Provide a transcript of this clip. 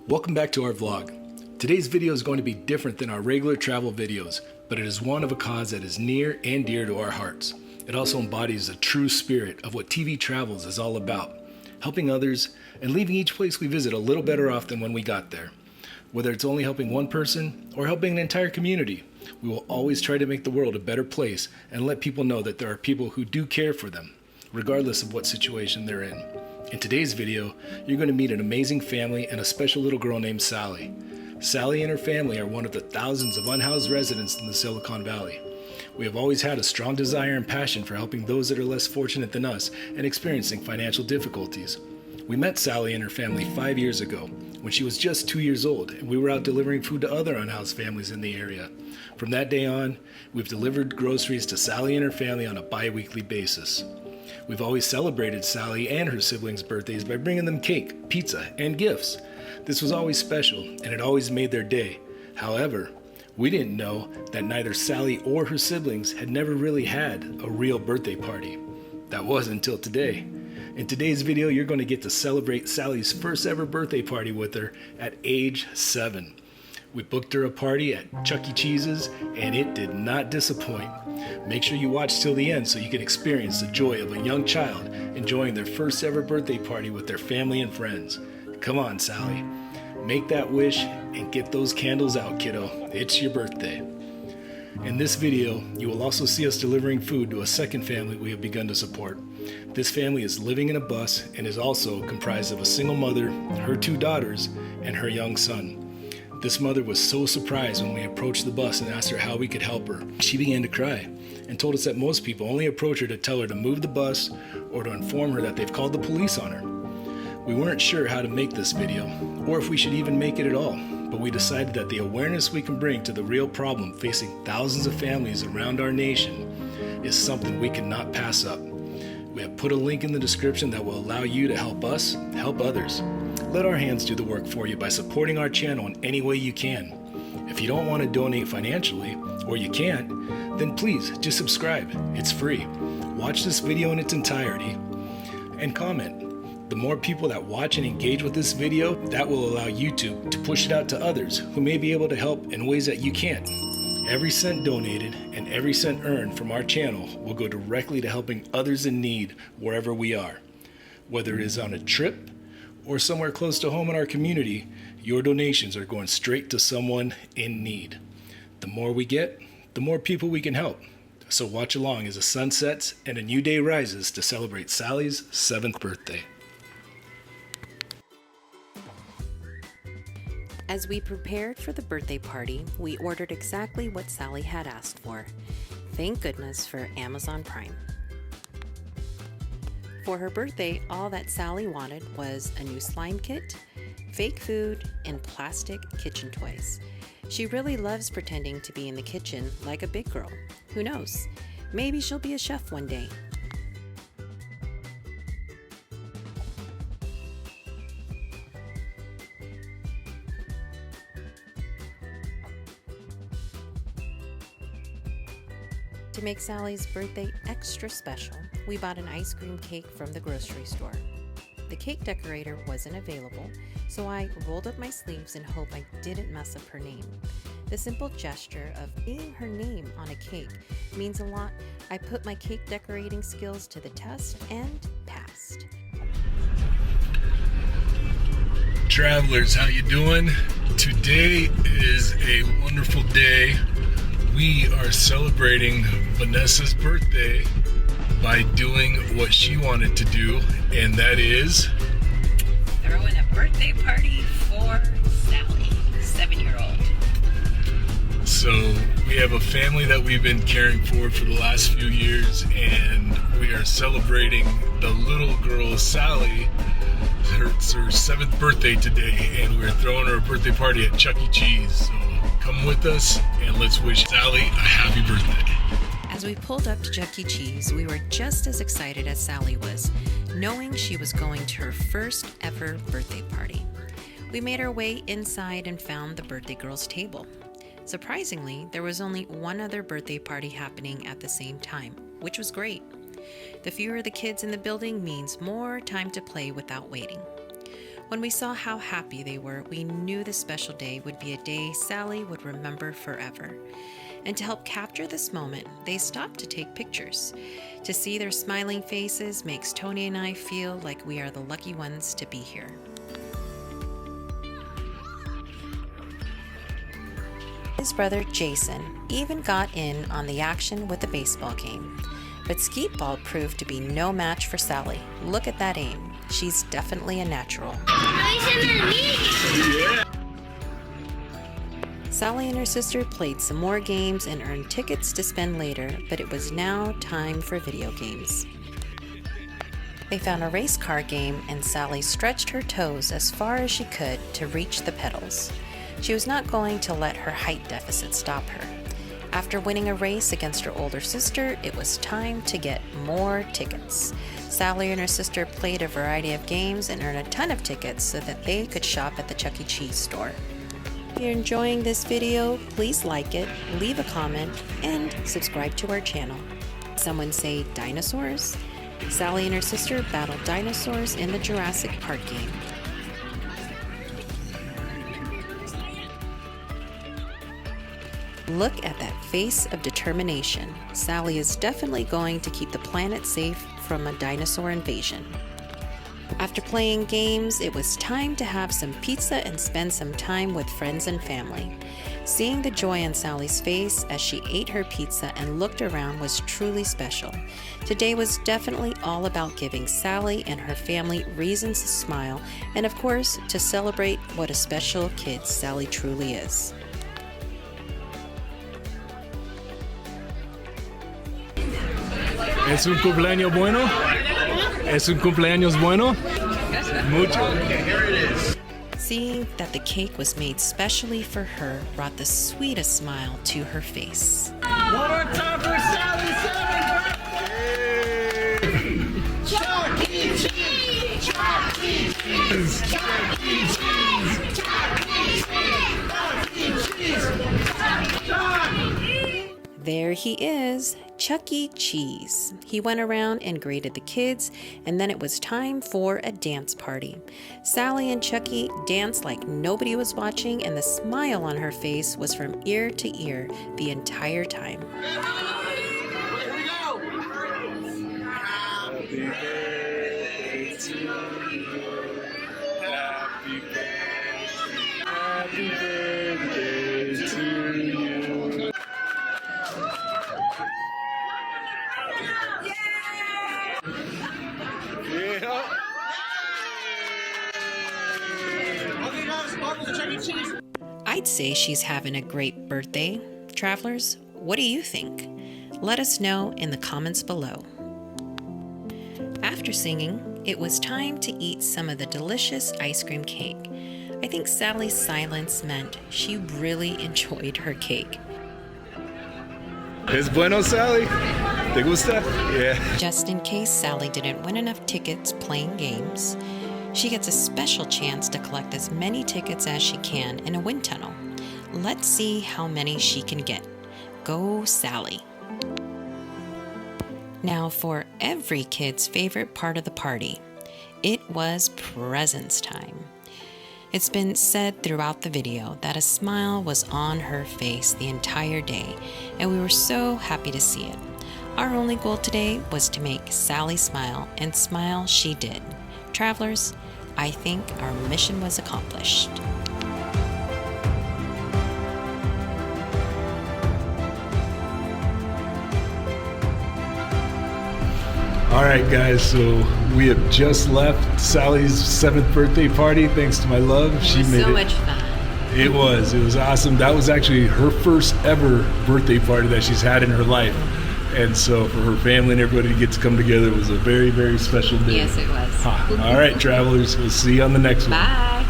Welcome back to our vlog. Today's video is going to be different than our regular travel videos, but it is one of a cause that is near and dear to our hearts. It also embodies the true spirit of what TV travels is all about, helping others and leaving each place we visit a little better off than when we got there. Whether it's only helping one person or helping an entire community, we will always try to make the world a better place and let people know that there are people who do care for them, regardless of what situation they're in. In today's video, you're going to meet an amazing family and a special little girl named Sally. Sally and her family are one of the thousands of unhoused residents in the Silicon Valley. We have always had a strong desire and passion for helping those that are less fortunate than us and experiencing financial difficulties. We met Sally and her family 5 years ago when she was just 2 years old, and we were out delivering food to other unhoused families in the area. From that day on, we've delivered groceries to Sally and her family on a bi-weekly basis. We've always celebrated Sally and her siblings' birthdays by bringing them cake, pizza, and gifts. This was always special, and it always made their day. However, we didn't know that neither Sally or her siblings had never really had a real birthday party. That was until today. In today's video, you're going to get to celebrate Sally's first ever birthday party with her at age 7. We booked her a party at Chuck E. Cheese's, and it did not disappoint. Make sure you watch till the end so you can experience the joy of a young child enjoying their first ever birthday party with their family and friends. Come on, Sally. Make that wish and get those candles out, kiddo. It's your birthday. In this video, you will also see us delivering food to a second family we have begun to support. This family is living in a bus and is also comprised of a single mother, her 2 daughters, and her young son. This mother was so surprised when we approached the bus and asked her how we could help her. She began to cry and told us that most people only approach her to tell her to move the bus or to inform her that they've called the police on her. We weren't sure how to make this video or if we should even make it at all, but we decided that the awareness we can bring to the real problem facing thousands of families around our nation is something we cannot pass up. We have put a link in the description that will allow you to help us help others. Let our hands do the work for you by supporting our channel in any way you can. If you don't want to donate financially, or you can't, then please just subscribe. It's free. Watch this video in its entirety and comment. The more people that watch and engage with this video, that will allow YouTube to push it out to others who may be able to help in ways that you can't. Every cent donated and every cent earned from our channel will go directly to helping others in need wherever we are. Whether it is on a trip or somewhere close to home in our community, your donations are going straight to someone in need. The more we get, the more people we can help. So watch along as the sun sets and a new day rises to celebrate Sally's 7th birthday. As we prepared for the birthday party, we ordered exactly what Sally had asked for. Thank goodness for Amazon Prime. For her birthday, all that Sally wanted was a new slime kit, fake food, and plastic kitchen toys. She really loves pretending to be in the kitchen like a big girl. Who knows? Maybe she'll be a chef one day. To make Sally's birthday extra special, we bought an ice cream cake from the grocery store. The cake decorator wasn't available, so I rolled up my sleeves and hope I didn't mess up her name. The simple gesture of seeing her name on a cake means a lot. I put my cake decorating skills to the test and passed. Travelers, how you doing? Today is a wonderful day. We are celebrating Vanessa's birthday by doing what she wanted to do, and that is Throwing a birthday party for Sally, 7-year-old. So we have a family that we've been caring for the last few years, and we are celebrating the little girl Sally. It's her 7th birthday today, and we're throwing her a birthday party at Chuck E. Cheese. So come with us and let's wish Sally a happy birthday. As we pulled up to Chuck E. Cheese, we were just as excited as Sally was, knowing she was going to her first ever birthday party. We made our way inside and found the birthday girl's table. Surprisingly, there was only one other birthday party happening at the same time, which was great. The fewer the kids in the building means more time to play without waiting. When we saw how happy they were, we knew this special day would be a day Sally would remember forever. And to help capture this moment, they stopped to take pictures. To see their smiling faces makes Tony and I feel like we are the lucky ones to be here. His brother Jason even got in on the action with the baseball game. But skeet ball proved to be no match for Sally. Look at that aim. She's definitely a natural. Sally and her sister played some more games and earned tickets to spend later, but it was now time for video games. They found a race car game and Sally stretched her toes as far as she could to reach the pedals. She was not going to let her height deficit stop her. After winning a race against her older sister, it was time to get more tickets. Sally and her sister played a variety of games and earned a ton of tickets so that they could shop at the Chuck E. Cheese store. If you're enjoying this video, please like it, leave a comment, and subscribe to our channel. Someone say dinosaurs? Sally and her sister battled dinosaurs in the Jurassic Park game. Look at that face of determination. Sally is definitely going to keep the planet safe from a dinosaur invasion. After playing games, it was time to have some pizza and spend some time with friends and family. Seeing the joy on Sally's face as she ate her pizza and looked around was truly special. Today was definitely all about giving Sally and her family reasons to smile and, of course, to celebrate what a special kid Sally truly is. ¿Es un cumpleaños bueno? ¿Es un cumpleaños bueno? Mucho. Seeing that the cake was made specially for her brought the sweetest smile to her face. One more time for Sally, 7th birthday! Chuck E. Cheese! Chuck E. Cheese! Chuck E. Cheese! Chuck E. Cheese! Chuck E. Cheese! There he is, Chuck E. Cheese. He went around and greeted the kids, and then it was time for a dance party. Sally and Chucky danced like nobody was watching, and the smile on her face was from ear to ear the entire time. Here we go! Happy birthday to you. Happy birthday. Happy birthday to you. I'd say she's having a great birthday. Travelers, what do you think? Let us know in the comments below. After singing, it was time to eat some of the delicious ice cream cake. I think Sally's silence meant she really enjoyed her cake. ¿Es bueno, Sally? ¿Te gusta? Yeah. Just in case Sally didn't win enough tickets playing games, she gets a special chance to collect as many tickets as she can in a wind tunnel. Let's see how many she can get. Go, Sally. Now for every kid's favorite part of the party. It was presents time. It's been said throughout the video that a smile was on her face the entire day, and we were so happy to see it. Our only goal today was to make Sally smile, and smile she did. Travelers, I think our mission was accomplished. All right, guys, so we have just left Sally's 7th birthday party thanks to my love. She made So it. much fun. It was awesome. That was actually her first ever birthday party that she's had in her life. And so for her family and everybody to get to come together, it was a very, very special day. Yes, it was. All right, travelers, we'll see you on the next one. Bye.